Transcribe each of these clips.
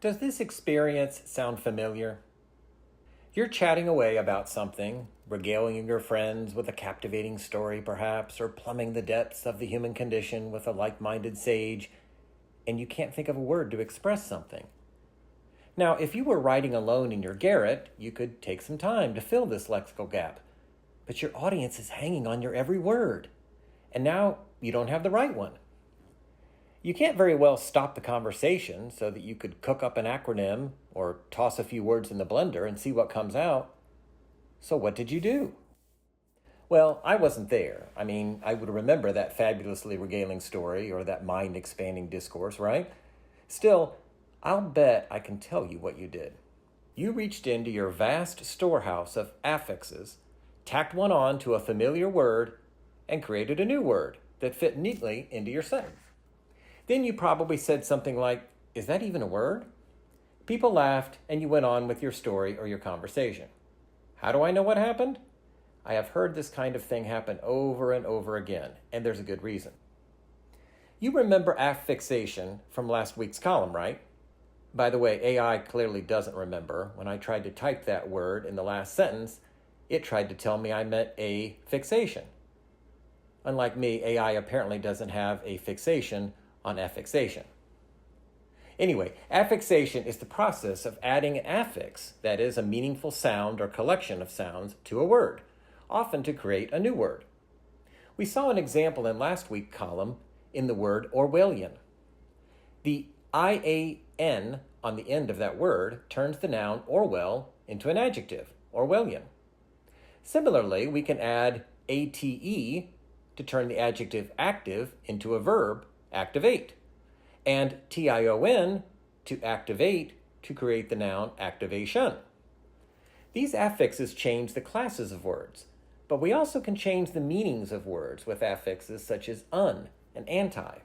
Does this experience sound familiar? You're chatting away about something, regaling your friends with a captivating story perhaps, or plumbing the depths of the human condition with a like-minded sage, and you can't think of a word to express something. Now, if you were writing alone in your garret, you could take some time to fill this lexical gap, but your audience is hanging on your every word, and now you don't have the right one. You can't very well stop the conversation so that you could cook up an acronym or toss a few words in the blender and see what comes out. So what did you do? Well, I wasn't there. I would remember that fabulously regaling story or that mind-expanding discourse, right? Still, I'll bet I can tell you what you did. You reached into your vast storehouse of affixes, tacked one on to a familiar word, and created a new word that fit neatly into your sentence. Then you probably said something like, "Is that even a word?" People laughed, and you went on with your story or your conversation. How do I know what happened? I have heard this kind of thing happen over and over again, and there's a good reason. You remember affixation from last week's column, right? By the way, AI clearly doesn't remember. When I tried to type that word in the last sentence, it tried to tell me I meant a fixation. Unlike me, AI apparently doesn't have a fixation on affixation. Anyway, affixation is the process of adding an affix, that is, a meaningful sound or collection of sounds, to a word, often to create a new word. We saw an example in last week's column in the word Orwellian. The IAN on the end of that word turns the noun Orwell into an adjective, Orwellian. Similarly, we can add ATE to turn the adjective active into a verb, activate, and TION to activate to create the noun activation. These affixes change the classes of words, but we also can change the meanings of words with affixes such as un and anti.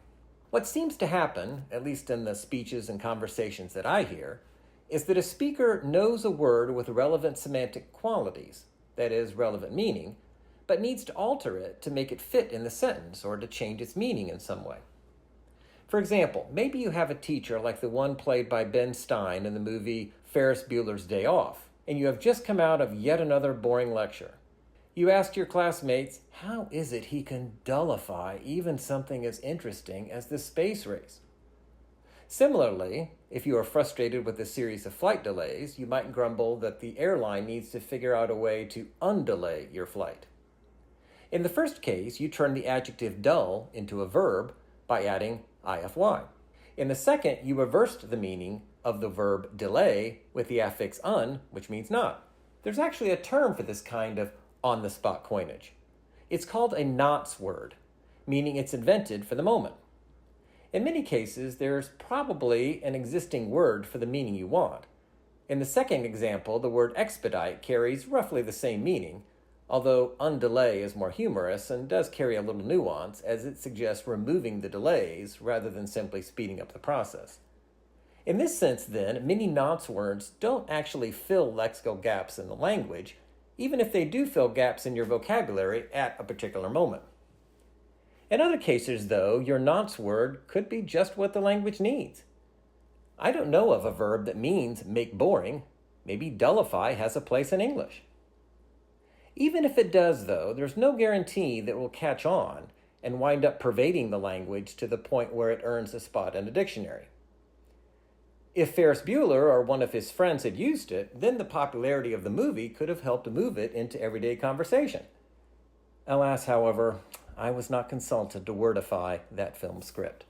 What seems to happen, at least in the speeches and conversations that I hear, is that a speaker knows a word with relevant semantic qualities, that is, relevant meaning, but needs to alter it to make it fit in the sentence or to change its meaning in some way. For example, maybe you have a teacher like the one played by Ben Stein in the movie Ferris Bueller's Day Off, and you have just come out of yet another boring lecture. You asked your classmates, how is it he can dullify even something as interesting as the space race? Similarly, if you are frustrated with a series of flight delays, you might grumble that the airline needs to figure out a way to undelay your flight. In the first case, you turn the adjective dull into a verb by adding IFY. In the second, you reversed the meaning of the verb delay with the affix un, which means not. There's actually a term for this kind of on-the-spot coinage. It's called a nonce word, meaning it's invented for the moment. In many cases, there's probably an existing word for the meaning you want. In the second example, the word expedite carries roughly the same meaning, although undelay is more humorous and does carry a little nuance as it suggests removing the delays rather than simply speeding up the process. In this sense, then, many nonce words don't actually fill lexical gaps in the language, even if they do fill gaps in your vocabulary at a particular moment. In other cases, though, your nonce word could be just what the language needs. I don't know of a verb that means make boring. Maybe dullify has a place in English. Even if it does, though, there's no guarantee that it will catch on and wind up pervading the language to the point where it earns a spot in a dictionary. If Ferris Bueller or one of his friends had used it, then the popularity of the movie could have helped move it into everyday conversation. Alas, however, I was not consulted to wordify that film script.